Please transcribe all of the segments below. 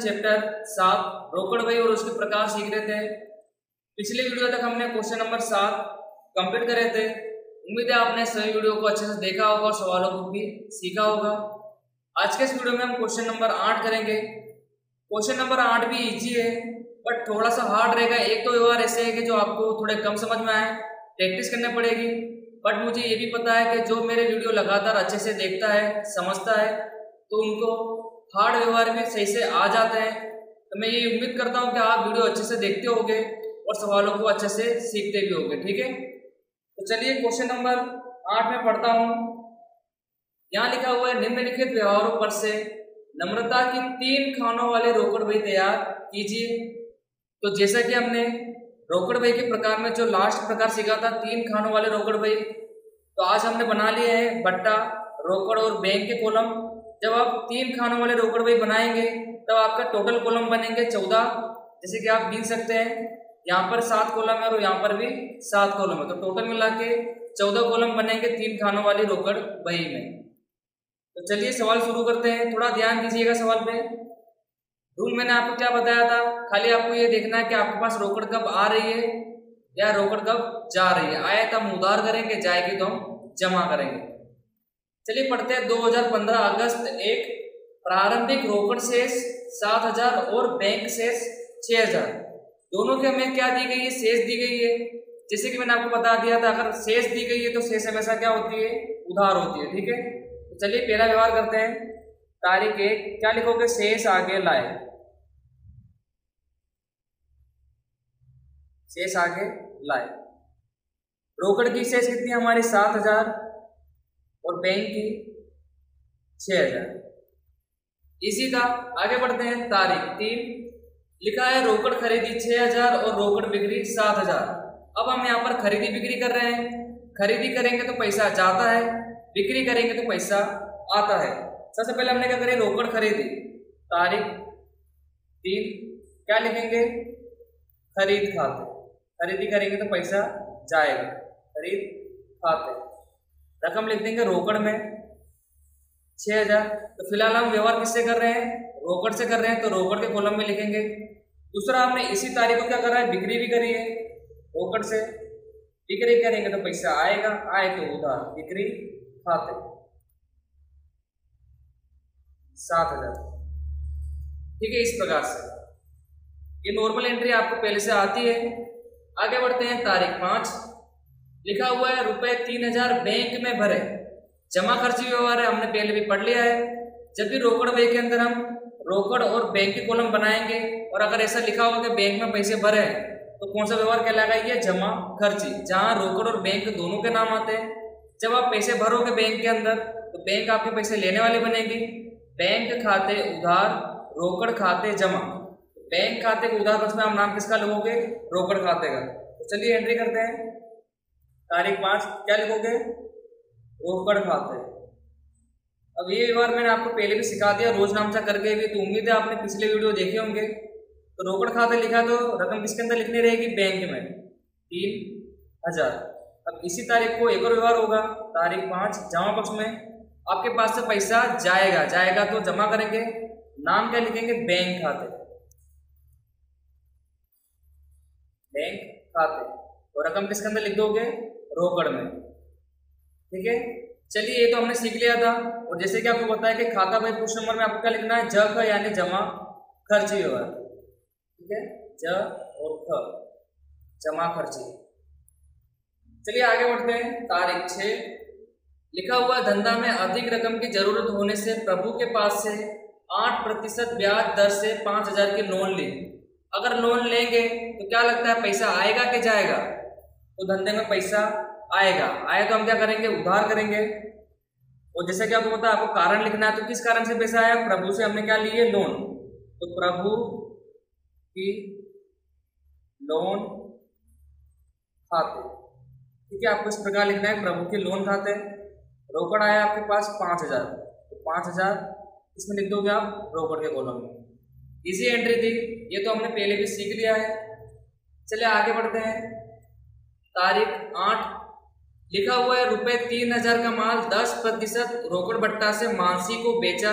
Chapter 7 रोकड़ बही और उसके प्रकार सीख रहे थे। पिछले वीडियो तक हमने क्वेश्चन नंबर 7 कंप्लीट करे थे। उम्मीद है आपने सभी वीडियो को अच्छे से देखा होगा और सवालों को भी सीखा होगा। आज के इस वीडियो में हम क्वेश्चन नंबर 8 करेंगे। क्वेश्चन नंबर 8 भी इजी है बट थोड़ा सा हार्ड रहेगा। एक तो व्यवहार ऐसे है कि जो आपको थोड़े कम समझ में आए, प्रैक्टिस करनी पड़ेगी। बट मुझे ये भी पता है कि जो मेरे वीडियो लगातार अच्छे से देखता है, समझता है, तो उनको हार्ड व्यवहार में सही से आ जाते हैं। तो मैं ये उम्मीद करता हूँ कि आप वीडियो अच्छे से देखते होंगे और सवालों को अच्छे से सीखते भी होंगे। ठीक है, तो चलिए क्वेश्चन नंबर 8 में पढ़ता हूँ। यहाँ लिखा हुआ है निम्नलिखित व्यवहारों पर से नम्रता की 3 खानों वाले रोकड़ बही तैयार कीजिए। तो जैसा कि हमने रोकड़ बही के प्रकार में जो लास्ट प्रकार सीखा था 3 खानों वाले रोकड़ बही, तो आज हमने बना लिए हैं बट्टा, रोकड़ और बैंक के कॉलम। जब आप 3 खानों वाले रोकड़ बही बनाएंगे तब आपका टोटल कॉलम बनेंगे 14। जैसे कि आप गिन सकते हैं, यहाँ पर 7 कॉलम है और यहाँ पर भी 7 कॉलम है, तो टोटल मिला के 14 कॉलम बनेंगे 3 खानों वाली रोकड़ बही में। तो चलिए सवाल शुरू करते हैं। थोड़ा ध्यान दीजिएगा सवाल पे। रूल मैंने आपको क्या बताया था, खाली आपको ये देखना है कि आपके पास रोकड़ कब आ रही है या रोकड़ कब जा रही है। आए तो हम उधार करेंगे, जाएगी तो हम जमा करेंगे। चलिए पढ़ते हैं। 2015 अगस्त एक प्रारंभिक रोकड़ शेष 7000 और बैंक शेष 6000, दोनों के हमें क्या दी गई है, शेष दी गई है। जैसे कि मैंने आपको बता दिया था, अगर शेष दी गई है तो शेष हमेशा क्या होती है, उधार होती है। ठीक है, तो चलिए पहला व्यवहार करते हैं। तारीख 1 क्या लिखोगे, शेष आगे लाए, शेष आगे लाए। रोकड़ की शेष कितनी हमारी 7000 और बैंक की 6000। इसी का आगे बढ़ते हैं। तारीख 3 लिखा है रोकड़ खरीदी 6000 और रोकड़ बिक्री 7000। अब हम यहाँ पर खरीदी बिक्री कर रहे हैं। खरीदी करेंगे तो पैसा जाता है, बिक्री करेंगे तो पैसा आता है। सबसे पहले हमने क्या करें, रोकड़ खरीदी। तारीख 3 क्या लिखेंगे, खरीद खाते। खरीदी करेंगे तो पैसा जाएगा, खरीद खाते। रकम लिख देंगे रोकड़ में 6000। तो फिलहाल हम व्यवहार किससे कर रहे हैं, रोकड़ से कर रहे हैं, तो रोकड़ के कॉलम में लिखेंगे। दूसरा हमने इसी तारीख को क्या करा है, बिक्री भी करी है रोकड़ से। बिक्री करेंगे तो पैसा आएगा, आए तो उधार, बिक्री खाते 7000। ठीक है, इस प्रकार से ये नॉर्मल एंट्री आपको पहले से आती है। आगे बढ़ते हैं। तारीख 5 लिखा हुआ है रुपए 3000 बैंक में भरे। जमा खर्ची व्यवहार है, हमने पहले भी पढ़ लिया है। जब भी रोकड़ बही के अंदर हम रोकड़ और बैंक के कॉलम बनाएंगे और अगर ऐसा लिखा होगा कि बैंक में पैसे भरे हैं, तो कौन सा व्यवहार कहलाएगा, ये जमा खर्ची, जहां रोकड़ और बैंक दोनों के नाम आते हैं। जब आप पैसे भरोगे बैंक के अंदर तो बैंक आपके पैसे लेने वाली बनेगी। बैंक खाते उधार, रोकड़ खाते जमा। बैंक खाते के उधार पक्ष में आप नाम किसका लिखोगे, रोकड़ खाते का। तो चलिए एंट्री करते हैं। तारीख 5 क्या लिखोगे, रोकड़ खाते। अब ये व्यवहार मैंने आपको पहले भी सिखा दिया रोज नामचा करके भी, तो उम्मीद है आपने पिछले वीडियो देखे होंगे। तो रोकड़ खाते लिखा तो रकम किसके अंदर लिखनी रहेगी, बैंक में 3000। अब इसी तारीख को एक और व्यवहार होगा। तारीख 5 जमा पक्ष में आपके पास से पैसा जाएगा, जाएगा तो जमा करेंगे, नाम क्या लिखेंगे, बैंक खाते, बैंक खाते, और रकम किसके अंदर लिख दोगे, रोकड़ में। ठीक है, चलिए ये तो हमने सीख लिया था। और जैसे कि आपको पता है कि खाता बही पुरुष नंबर में आपको क्या लिखना है, ज ख यानी जमा खर्ची व्यवहार। ठीक है, ज और ख, जमा खर्ची। चलिए आगे बढ़ते हैं। तारीख 6 लिखा हुआ धंधा में अधिक रकम की जरूरत होने से प्रभु के पास से 8% ब्याज दर से 5000 की लोन ली। अगर लोन लेंगे तो क्या लगता है, पैसा आएगा कि जाएगा, तो धंधे में पैसा आएगा। आए तो हम क्या करेंगे, उधार करेंगे। और जैसे कि आपको पता है, आपको कारण लिखना है, तो किस कारण से पैसा आया, प्रभु से हमने क्या लिए, लोन। तो प्रभु की लोन खाते। ठीक है, आपको इस प्रकार लिखना है, प्रभु की लोन खाते। रोकड़ आया आपके पास 5000, तो 5000 इसमें लिख दोगे आप रोकड़ के कॉलम में। इजी एंट्री थी, ये तो हमने पहले भी सीख लिया है। चलिए आगे बढ़ते हैं। तारीख 8 लिखा हुआ है रुपए 3000 का माल 10% रोकड़ बट्टा से मानसी को बेचा।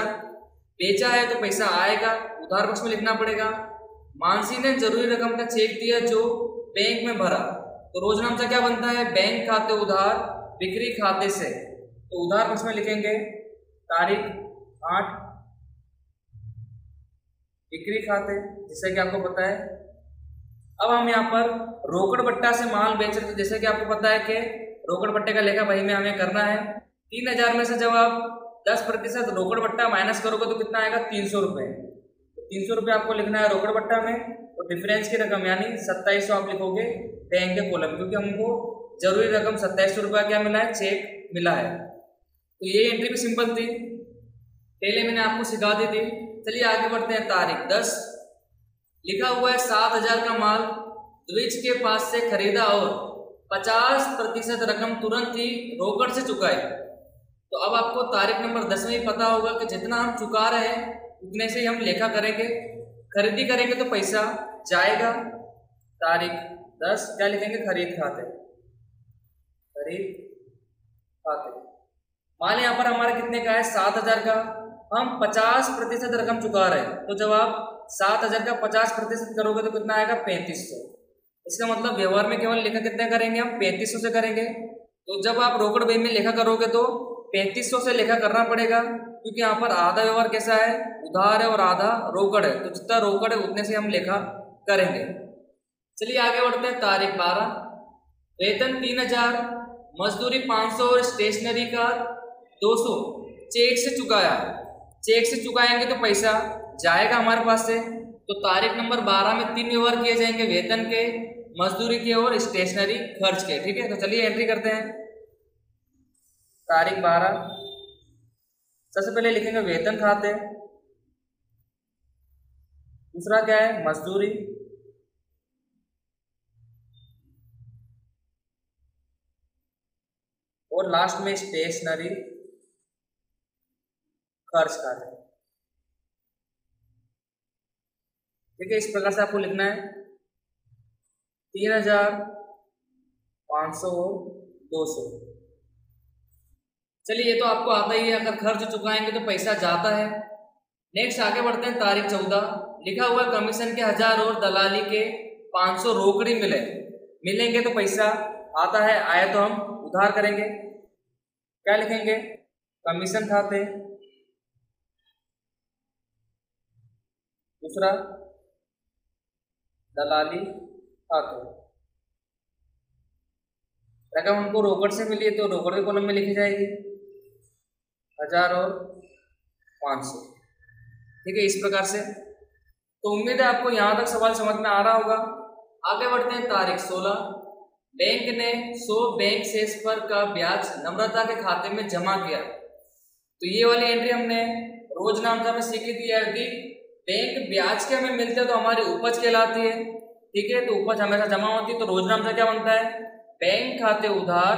बेचा है तो पैसा आएगा, उधार पक्ष में लिखना पड़ेगा। मानसी ने जरूरी रकम का चेक दिया जो बैंक में भरा, तो रोजनामचा क्या बनता है, बैंक खाते उधार बिक्री खाते से, तो उधार पक्ष में लिखेंगे तारीख 8 बिक्री खाते, जैसे कि आपको पता है। अब हम यहाँ पर रोकड़ बट्टा से माल बेच रहे थे, जैसे कि आपको पता है कि रोकड़ बट्टे का लेखा भाई में हमें करना है। 3000 में से जब आप 10% रोकड़ बट्टा माइनस करोगे तो कितना आएगा, 300 रुपये। तो 300 रुपये आपको लिखना है रोकड़ बट्टा में, और डिफरेंस की रकम यानी 2700 आप लिखोगे बैंक के कॉलम, क्योंकि हमको जरूरी रकम 2700 रुपया क्या मिला है, चेक मिला है। तो ये एंट्री भी सिंपल थी, पहले मैंने आपको सिखा दी थी। चलिए आगे बढ़ते हैं। तारीख 10 लिखा हुआ है 7000 का माल द्विज के पास से खरीदा और 50% रकम तुरंत ही रोकड़ से चुकाई। तो अब आपको तारीख नंबर 10 में ही पता होगा कि जितना हम चुका रहे हैं उतने से ही हम लेखा करेंगे। खरीदी करेंगे तो पैसा जाएगा। तारीख 10 क्या लिखेंगे, खरीद खाते, खरीद खाते। मान यहाँ पर हमारा कितने का है, 7000 का, हम 50% रकम चुका रहे हैं, तो जब आप 7000 का 50% करोगे तो कितना आएगा, 3500। इसका मतलब व्यवहार में केवल लेखा कितने करेंगे, हम 3500 से करेंगे। तो जब आप रोकड़ बही में लेखा करोगे तो 3500 से लेखा करना पड़ेगा, क्योंकि यहाँ पर आधा व्यवहार कैसा है, उधार है और आधा रोकड़ है, तो जितना रोकड़ है उतने से हम लेखा करेंगे। चलिए आगे बढ़ते हैं। तारीख 12 वेतन 3000, मजदूरी 500 और स्टेशनरी का 200 चेक से चुकाया। चेक से चुकाएंगे तो पैसा जाएगा हमारे पास से। तो तारीख नंबर 12 में 3 व्यवहार किए जाएंगे, वेतन के, मजदूरी के और स्टेशनरी खर्च के। ठीक है, तो चलिए एंट्री करते हैं। तारीख 12 सबसे पहले लिखेंगे वेतन खाते, दूसरा क्या है, मजदूरी, और लास्ट में स्टेशनरी खर्च खाते। ठीक है, इस प्रकार से आपको लिखना है 3000, 500 और 200। चलिए ये तो आपको आता ही है, अगर खर्च चुकाएंगे तो पैसा जाता है। नेक्स्ट आगे बढ़ते हैं। तारीख 14 लिखा हुआ कमीशन के 1000 और दलाली के 500 रोकड़ी मिलेंगे तो पैसा आता है, आया तो हम उधार करेंगे। क्या लिखेंगे, कमीशन खाते, दूसरा दलाली खाते। रकम हमको रोकड़ से मिली है तो रोकड़ के कॉलम में लिखी जाएगी 1000 और 500। ठीक है, इस प्रकार से। तो उम्मीद है आपको यहाँ तक सवाल समझ में आ रहा होगा। आगे बढ़ते हैं। तारीख 16 बैंक ने 100 बैंक शेष पर का ब्याज नम्रता के खाते में जमा किया। तो ये वाली एंट्री हमने रोजनामचा में सीखी थी। यदि बैंक ब्याज के हमें मिलते हैं तो हमारी उपज कहलाती है। ठीक है, तो उपज हमेशा जमा होती है। तो रोजनामचा क्या बनता है, बैंक खाते उधार,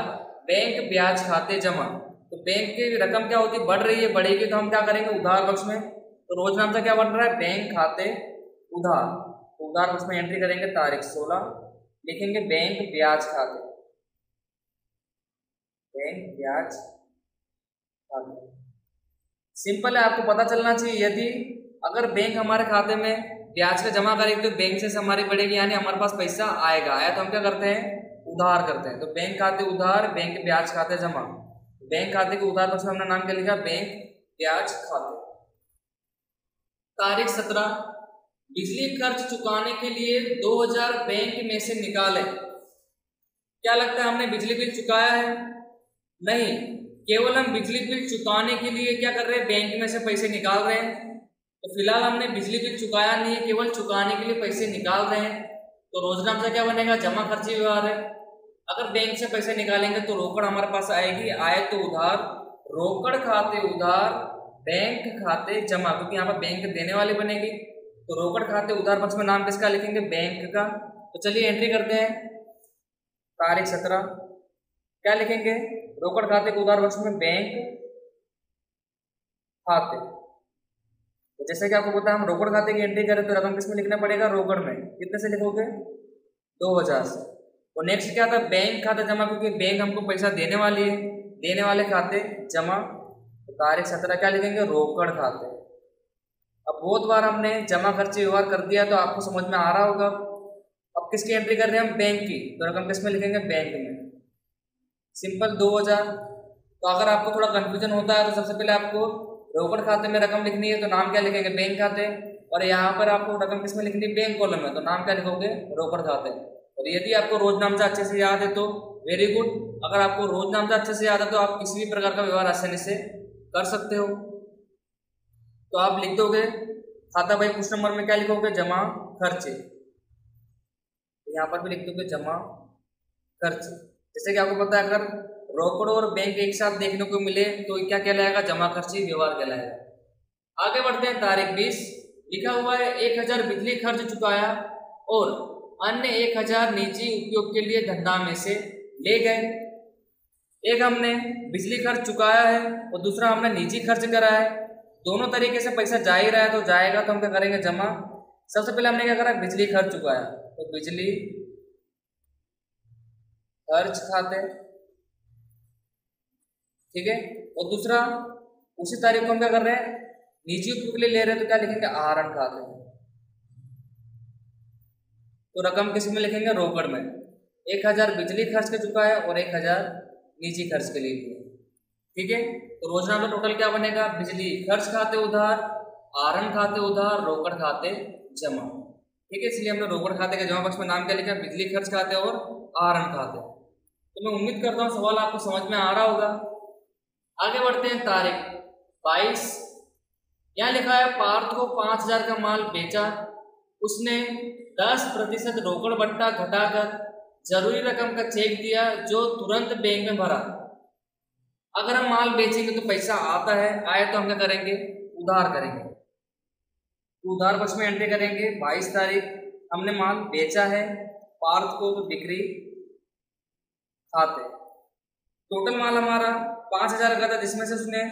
बैंक ब्याज खाते जमा। तो बैंक की रकम क्या होती है, बढ़ रही है, बढ़ेगी तो हम क्या करेंगे, उधार पक्ष में। तो रोजनामचा क्या बन रहा है, बैंक खाते उधार। तो उधार पक्ष में एंट्री करेंगे। तारीख 16 लिखेंगे बैंक ब्याज खाते, बैंक ब्याज खाते। सिंपल है, आपको पता चलना चाहिए। यदि अगर बैंक हमारे खाते में ब्याज का जमा करेगी तो बैंक से हमारी बढ़ेगी, यानी हमारे पास पैसा आएगा। आया तो हम क्या करते हैं, उधार करते हैं। तो बैंक खाते उधार, बैंक ब्याज खाते जमा। बैंक खाते के उधार पक्ष में हमने नाम क्या लिखा, बैंक ब्याज खाते। तारीख 17 बिजली खर्च चुकाने के लिए 2000 बैंक में से निकाले। क्या लगता है हमने बिजली बिल चुकाया है? नहीं, केवल हम बिजली बिल चुकाने के लिए क्या कर रहे हैं, बैंक में से पैसे निकाल रहे हैं। तो फिलहाल हमने बिजली बिल चुकाया नहीं है, केवल चुकाने के लिए पैसे निकाल रहे हैं। तो रोजनामचा क्या बनेगा, जमा खर्ची व्यवहार है। अगर बैंक से पैसे निकालेंगे तो रोकड़ हमारे पास आएगी, आए तो उधार, रोकड़ खाते उधार, बैंक खाते जमा, क्योंकि यहाँ पर बैंक देने वाली बनेगी। तो रोकड़ खाते उधार पक्ष में नाम किसका लिखेंगे, बैंक का। तो चलिए एंट्री करते हैं। तारीख 17 क्या लिखेंगे, रोकड़ खाते के उधार पक्ष में बैंक खाते। तो जैसे कि आपको पता है हम रोकड़ खाते की एंट्री करें तो रकम किसमें लिखना पड़ेगा, रोकड़ में। कितने से लिखोगे, 2000 से। और नेक्स्ट क्या था, बैंक खाता जमा, क्योंकि बैंक हमको पैसा देने वाली है, देने वाले खाते जमा। तो तारीख 17 क्या लिखेंगे, रोकड़ खाते। अब बहुत बार हमने जमा खर्च व्यवहार कर दिया तो आपको समझ में आ रहा होगा। अब किसकी एंट्री कर रहे हैं हम? बैंक की। तो रकम किस में लिखेंगे? बैंक में। सिंपल 2000। तो अगर आपको थोड़ा कंफ्यूजन होता है तो सबसे पहले आपको रोकड़ खाते में रकम लिखनी है तो नाम क्या लिखेंगे? बैंक खाते। और यहाँ पर आपको रकम किस में लिखनी है? बैंक कॉलम में, तो नाम क्या लिखोगे? रोकड़ खाते। और यदि आपको रोज नामचा अच्छे से याद है तो वेरी गुड। अगर आपको रोज नामचा अच्छे से याद है तो आप किसी भी प्रकार का व्यवहार आसानी से कर सकते हो। तो आप लिख दोगे खाता भाई कुछ नंबर में क्या लिखोगे? जमा खर्चे। तो यहाँ पर भी लिख दोगे जमा खर्च। जैसे कि आपको पता है अगर रोकड़ और बैंक एक साथ देखने को मिले तो क्या कहलाएगा? जमा खर्ची व्यवहार कहलाएगा। आगे बढ़ते हैं। तारीख 20 लिखा हुआ है 1000 बिजली खर्च चुकाया और अन्य 1000 निजी उपयोग के लिए धंधा में से ले गए। एक हमने बिजली खर्च चुकाया है और दूसरा हमने निजी खर्च करा है। दोनों तरीके से पैसा जा ही रहा है तो जाएगा तो हम क्या करेंगे? जमा। सबसे पहले हमने क्या करा? बिजली खर्च चुकाया, तो बिजली खर्च खाते, ठीक है। और दूसरा उसी तारीख को हम क्या कर रहे हैं? निजी उपयोग के लिए ले रहे हैं तो क्या लिखेंगे? आहरण खाते। तो रकम किस में लिखेंगे? रोकड़ में। 1000 बिजली खर्च के चुका है और 1000 निजी खर्च के लिए, ठीक है। तो रोजाना का टोटल क्या बनेगा? बिजली खर्च खाते उधार, आहरण खाते उधार, रोकड़ खाते जमा, ठीक है। इसलिए हमने रोकड़ खाते के जमा पक्ष में नाम क्या लिखा? बिजली खर्च खाते और आहरण खाते। तो मैं उम्मीद करता हूँ सवाल आपको समझ में आ रहा होगा। आगे बढ़ते हैं। तारीख 22 यहाँ लिखा है पार्थ को 5000 का माल बेचा, उसने 10% रोकड़ बट्टा घटाकर जरूरी रकम का चेक दिया जो तुरंत बैंक में भरा। अगर हम माल बेचेंगे तो पैसा आता है, आए तो हम क्या करेंगे? उधार करेंगे। तो उधार पक्ष में एंट्री करेंगे। 22 तारीख हमने माल बेचा है पार्थ को, तो बिक्री खाते। टोटल माल हमारा 5000 का था जिसमें से उसने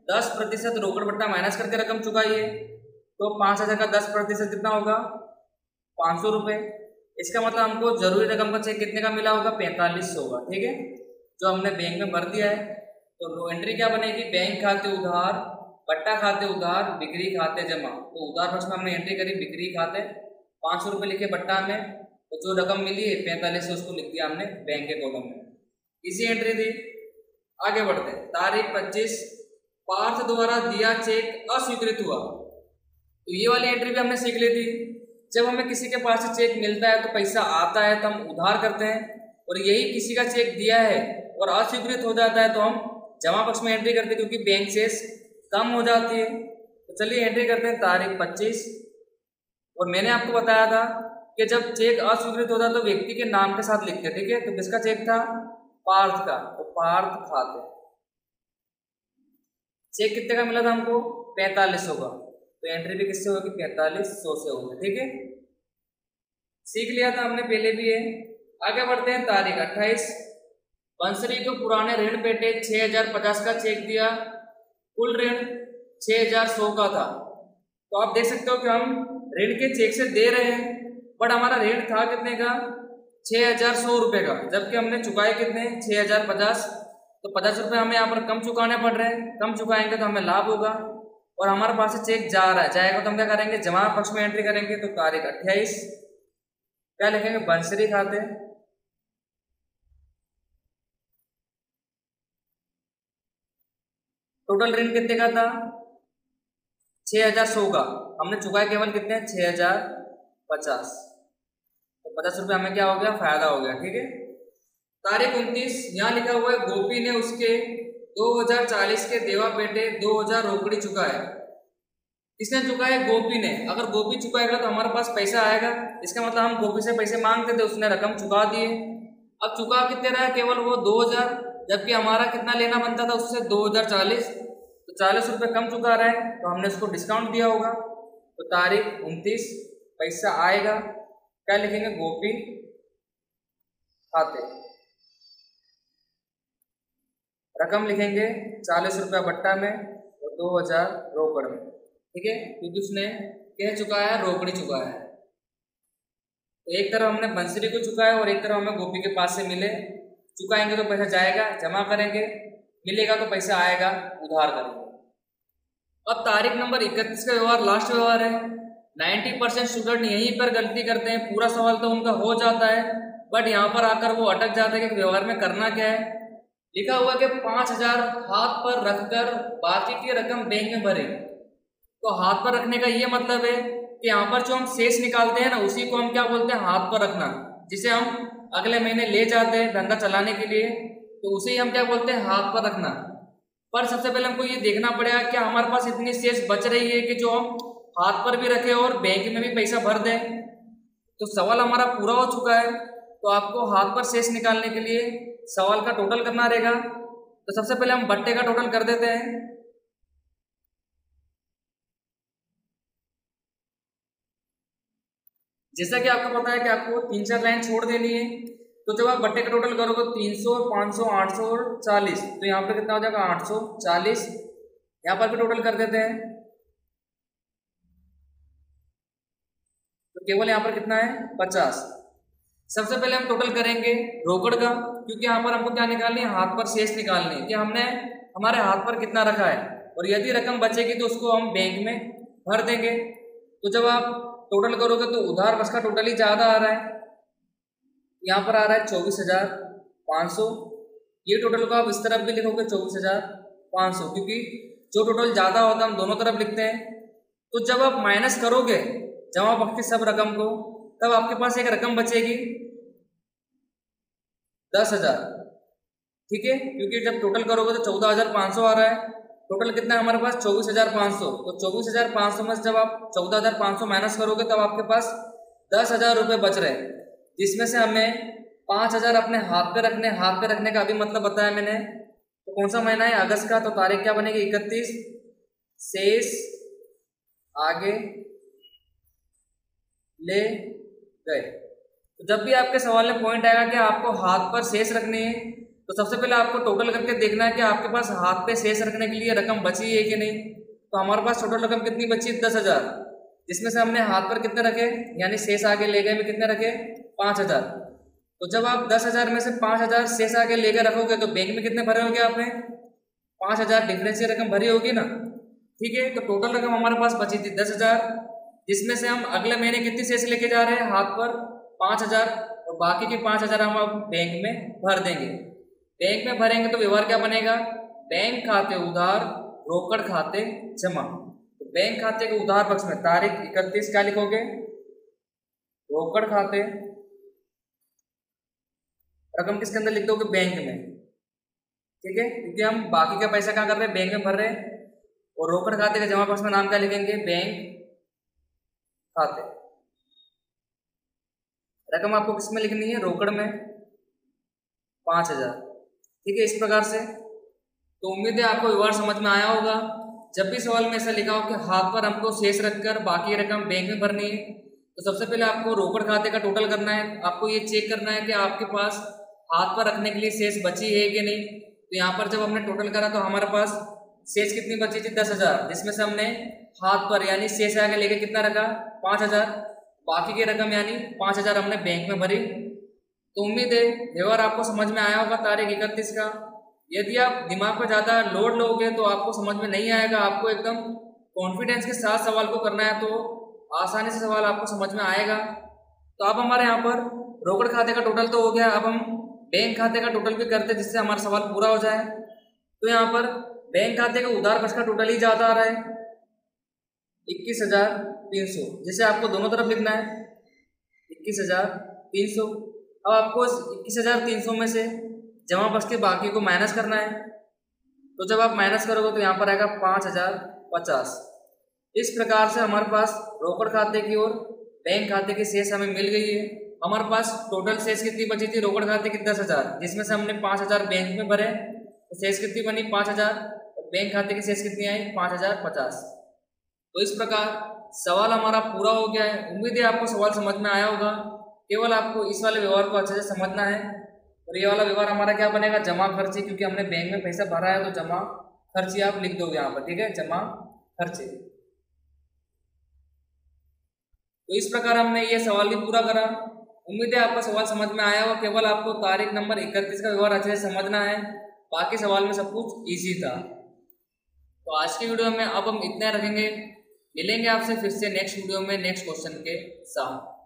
10% रोकड़ बट्टा माइनस करके रकम चुकाई है। तो 5000 का 10% कितना होगा? 500 रुपये। इसका मतलब हमको जरूरी रकम का चेक कितने का मिला होगा? 4500 होगा, ठीक है, जो हमने बैंक में भर दिया है। तो एंट्री क्या बनेगी? बैंक खाते उधार, बट्टा खाते उधार, बिक्री खाते जमा। तो उधार पक्ष में हमने एंट्री करी बिक्री खाते, 500 रुपये लिखे बट्टा में, तो जो रकम मिली है 4500 उसको लिख दिया हमने बैंक के कॉलम में। इसी एंट्री दी। आगे बढ़ते हैं। तारीख 25 पार्थ द्वारा दिया चेक अस्वीकृत हुआ। तो ये वाली एंट्री भी हमने सीख ली थी। जब हमें किसी के पास से चेक मिलता है तो पैसा आता है तो हम उधार करते हैं, और यही किसी का चेक दिया है और अस्वीकृत हो जाता है तो हम जमा पक्ष में एंट्री करते हैं क्योंकि बैंक शेष कम हो जाती है। तो चलिए एंट्री करते हैं। तारीख 25 और मैंने आपको बताया था कि जब चेक अस्वीकृत होता है तो व्यक्ति के नाम के साथ लिखते हैं, ठीक है। तो किसका चेक था? पार्थ का। तो पार्थ खाते। चेक कितने का मिला था हमको? 4500 का। तो एंट्री भी किससे होगी? 4500 से होगी, ठीक है। सीख लिया था हमने पहले भी है। आगे बढ़ते हैं। तारीख 28 बंसरी को पुराने ऋण पेटे 6050 का चेक दिया, कुल ऋण 6100 का था। तो आप देख सकते हो कि हम ऋण के चेक से दे रहे हैं बट हमारा ऋण था कितने का? 6100 रुपये का, जबकि हमने चुकाए कितने? 6050। तो 50 रुपये हमें यहाँ पर कम चुकाने पड़ रहे हैं। कम चुकाएंगे तो हमें लाभ होगा और हमारे पास से चेक जा रहा है, जाएगा तो हम क्या करेंगे? जमा पक्ष में एंट्री करेंगे। तो तारीख 28 क्या लिखेंगे? बंसरी खाते। टोटल ऋण कितने का था? 6100 का। हमने चुकाए केवल कितने? 6050। तो 50 रुपये हमें क्या हो गया? फायदा हो गया, ठीक है। तारीख 29 यहाँ लिखा हुआ है गोपी ने उसके 2040 के देवा पेटे 2000 रोकड़ी चुकाए। किसने चुकाए? गोपी ने। अगर गोपी चुकाएगा तो हमारे पास पैसा आएगा, इसका मतलब हम गोपी से पैसे मांगते थे, उसने रकम चुका दिए। अब चुका कितने रहा? केवल वो 2000, जबकि हमारा कितना लेना बनता था उससे? 2040। तो 40 रुपये कम चुका रहा है तो हमने उसको डिस्काउंट दिया होगा। तो तारीख 29 पैसा आएगा, क्या लिखेंगे? गोपी खाते। रकम लिखेंगे 40 रुपया बट्टा में और 2000 रोकड़ में, ठीक है, क्योंकि उसने क्या चुकाया है? रोकड़ी चुकाया है। तो एक तरफ हमने बंसरी को चुकाया और एक तरफ हमें गोपी के पास से मिले। चुकाएंगे तो पैसा जाएगा, जमा करेंगे, मिलेगा तो पैसा आएगा, उधार करेंगे। अब तारीख नंबर 31 का व्यवहार लास्ट व्यवहार है। 90% स्टूडेंट यहीं पर गलती करते हैं, पूरा सवाल तो उनका हो जाता है बट यहाँ पर आकर वो अटक जाते हैं कि व्यवहार में करना क्या है। लिखा हुआ कि 5,000 हाथ पर रखकर बाकी की रकम बैंक में भरे। तो हाथ पर रखने का ये मतलब है कि यहाँ पर जो हम शेष निकालते हैं ना, उसी को हम क्या बोलते हैं, हाथ पर रखना, जिसे हम अगले महीने ले जाते हैं धंधा चलाने के लिए, तो उसे ही हम क्या बोलते हैं, हाथ पर रखना। पर सबसे पहले हमको ये देखना पड़ेगा कि हमारे पास इतनी शेष बच रही है कि जो हम हाथ पर भी रखे और बैंक में भी पैसा भर दें। तो सवाल हमारा पूरा हो चुका है, तो आपको हाथ पर शेष निकालने के लिए सवाल का टोटल करना रहेगा। तो सबसे पहले हम बट्टे का टोटल कर देते हैं। जैसा कि आपको पता है कि आपको 3-4 लाइन छोड़ देनी है, तो जब आप बट्टे का टोटल करोगे 300, 500, 800 और 40, तो यहाँ पे कितना हो जाएगा 840। यहाँ पर भी टोटल कर देते हैं, तो केवल यहाँ पर कितना है 50। सबसे पहले हम टोटल करेंगे रोकड़ का, क्योंकि यहाँ पर हमको क्या निकालनी है, हाथ पर शेष निकालनी है कि हमने हमारे हाथ पर कितना रखा है, और यदि रकम बचेगी तो उसको हम बैंक में भर देंगे। तो जब आप टोटल करोगे तो उधार बस का टोटल ही ज़्यादा आ रहा है, यहाँ पर आ रहा है 24,500। ये टोटल को आप इस तरफ भी लिखोगे 24,500, क्योंकि जो टोटल ज़्यादा होता है हम दोनों तरफ लिखते हैं। तो जब आप माइनस करोगे जमा बख्शी सब रकम को, तब आपके पास एक रकम बचेगी 10,000, ठीक है, क्योंकि जब टोटल करोगे तो 14,500 आ रहा है। टोटल कितना है हमारे पास 24,500, तो 24,500 में से जब आप 14,500 माइनस करोगे तब आपके पास 10,000 रुपये बच रहे हैं, जिसमें से हमें 5,000 अपने हाथ पे रखने। हाथ पे रखने का अभी मतलब बताया मैंने। तो कौन सा महीना है, अगस्त का, तो तारीख क्या बनेगी 31, शेष आगे ले गए। तो जब भी आपके सवाल में पॉइंट आएगा कि आपको हाथ पर शेष रखनी है, तो सबसे पहले आपको टोटल करके देखना है कि आपके पास हाथ पे शेष रखने के लिए रकम बची है कि नहीं। तो हमारे पास टोटल रकम कितनी बची, 10,000, जिसमें से हमने हाथ पर कितने रखे, यानी शेष आगे ले गए में कितने रखे, 5,000। तो जब आप 10,000 में से 5,000 शेष आगे लेकर रखोगे तो बैंक में कितने भरे होंगे आपने, 5,000 डिफरेंस की रकम भरी होगी ना, ठीक है। तो टोटल रकम हमारे पास बची थी 10,000, जिसमें से हम अगले महीने कितनी शेष लेके जा रहे हैं, हाथ पर 5,000, और बाकी के 5,000 हम अब बैंक में भर देंगे। बैंक में भरेंगे तो व्यवहार क्या बनेगा, बैंक खाते उधार रोकड़ खाते जमा। तो बैंक खाते के उधार पक्ष में तारीख 31 क्या लिखोगे, रोकड़ खाते, रकम किसके अंदर लिख दोगे, बैंक में, ठीक है, क्योंकि हम बाकी का पैसा क्या कर रहे हैं, बैंक में भर रहे हैं। और रोकड़ खाते के जमा पक्ष में नाम क्या लिखेंगे, बैंक खाते। रकम आपको किसमें लिखनी है, रोकड़ में, 5,000, ठीक है, इस प्रकार से। तो उम्मीद है आपको व्यवहार समझ में आया होगा। जब भी सवाल में ऐसा लिखा हो कि हाथ पर हमको शेष रखकर बाकी रकम बैंक में भरनी है, तो सबसे पहले आपको रोकड़ खाते का टोटल करना है। आपको ये चेक करना है कि आपके पास हाथ पर रखने के लिए शेष बची है कि नहीं। तो यहाँ पर जब हमने टोटल करा तो हमारे पास शेष कितनी बची थी, 10,000, जिसमें से हमने हाथ पर यानी शेष आगे लेके कितना रखा, 5,000, बाकी की रकम यानी 5,000 हमने बैंक में भरी। तो उम्मीद है व्यवहार आपको समझ में आया होगा तारीख 31 का। यदि आप दिमाग पर ज़्यादा लोड लोगे तो आपको समझ में नहीं आएगा। आपको एकदम कॉन्फिडेंस के साथ सवाल को करना है, तो आसानी से सवाल आपको समझ में आएगा। तो अब हमारे यहाँ पर रोकड़ खाते का टोटल तो हो गया, अब हम बैंक खाते का टोटल भी करते हैं जिससे हमारा सवाल पूरा हो जाए। तो यहाँ पर बैंक खाते का उधार पक्ष का टोटल ही ज़्यादा आ रहा है 21,300, जिसे आपको दोनों तरफ लिखना है 21,300। अब आपको 21,300 में से जमा पक्ष के बाकी को माइनस करना है। तो जब आप माइनस करोगे तो यहाँ पर आएगा 5,050। इस प्रकार से हमारे पास रोकड़ खाते की और बैंक खाते की शेष हमें मिल गई है। हमारे पास टोटल शेष कितनी बची थी, रोकड़ खाते की 10,000, जिसमें से हमने 5,000 बैंक में भरे, तो शेष कितनी बनी 5,000, और बैंक खाते की शेष कितनी आई 5,050। तो इस प्रकार सवाल हमारा पूरा हो गया है। उम्मीद है आपको सवाल समझ में आया होगा। केवल आपको इस वाले व्यवहार को अच्छे से समझना है। और ये वाला व्यवहार हमारा क्या बनेगा, जमा खर्ची, क्योंकि हमने बैंक में पैसा भरा है तो जमा खर्ची आप लिख दोगे यहाँ पर, ठीक है, जमा खर्चे। तो इस प्रकार हमने ये सवाल भी पूरा करा। उम्मीद है आपका सवाल समझ में आया होगा। केवल आपको तारीख नंबर 31 का व्यवहार अच्छे से समझना है, बाकी सवाल में सब कुछ ईजी था। तो आज की वीडियो में अब हम इतना रखेंगे, मिलेंगे आपसे फिर से नेक्स्ट वीडियो में नेक्स्ट क्वेश्चन के साथ।